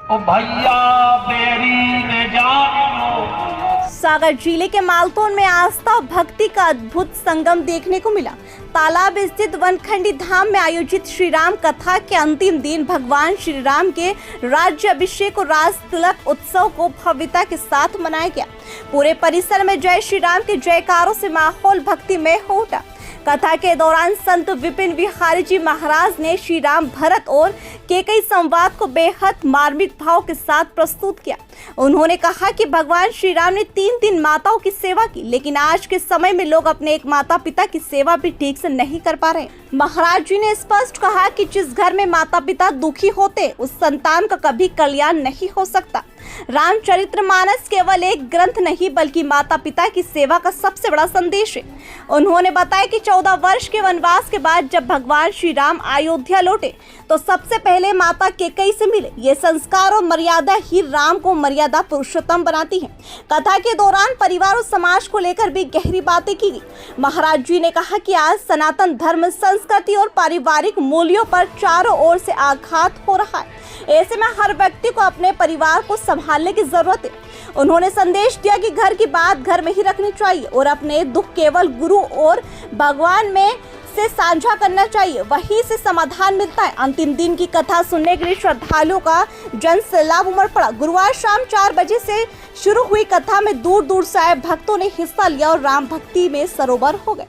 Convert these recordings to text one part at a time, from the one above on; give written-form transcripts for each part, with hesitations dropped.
ओ भैया बेरी में जानो। सागर जिले के मालतोन में आस्था और भक्ति का अद्भुत संगम देखने को मिला। तालाब स्थित वनखंडी धाम में आयोजित श्री राम कथा के अंतिम दिन भगवान श्री राम के राज्य अभिषेक और राज तिलक उत्सव को भव्यता के साथ मनाया गया। पूरे परिसर में जय श्री राम के जयकारों से माहौल भक्तिमय हो उठा। कथा के दौरान संत विपिन बिहारी जी महाराज ने श्री राम भरत और कैकेयी संवाद को बेहद मार्मिक भाव के साथ प्रस्तुत किया। उन्होंने कहा कि भगवान श्री राम ने 3 माताओं की सेवा की, लेकिन आज के समय में लोग अपने एक माता पिता की सेवा भी ठीक से नहीं कर पा रहे। महाराज जी ने स्पष्ट कहा कि जिस घर में माता पिता दुखी होते उस संतान का कभी कल्याण नहीं हो सकता। रामचरितमानस केवल एक ग्रंथ नहीं बल्कि माता पिता की सेवा का सबसे बड़ा संदेश है। उन्होंने बताया कि 14 वर्ष के वनवास के बाद जब भगवान श्री राम अयोध्या लौटे तो सबसे पहले माता कैकेयी से मिले। ये संस्कार और मर्यादा ही राम को मर्यादा पुरुषोत्तम बनाती है। कथा के दौरान परिवार और समाज को लेकर भी गहरी बातें की गई। महाराज जी ने कहा कि आज सनातन धर्म, संस्कृति और पारिवारिक मूल्यों पर चारों ओर से आघात हो रहा है। ऐसे में हर व्यक्ति को अपने परिवार को संभालने की जरूरत है। उन्होंने संदेश दिया कि घर की बात घर में ही रखनी चाहिए और अपने दुख केवल गुरु और भगवान में से साझा करना चाहिए, वहीं से समाधान मिलता है। अंतिम दिन की कथा सुनने के लिए श्रद्धालुओं का जन सैलाब उमड़ पड़ा। गुरुवार शाम 4 बजे से शुरू हुई कथा में दूर दूर से आए भक्तों ने हिस्सा लिया और राम भक्ति में सरोवर हो गए।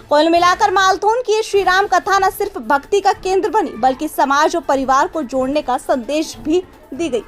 कुल मिलाकर मालतोन की श्री राम कथा न सिर्फ भक्ति का केंद्र बनी बल्कि समाज और परिवार को जोड़ने का संदेश भी दी गई।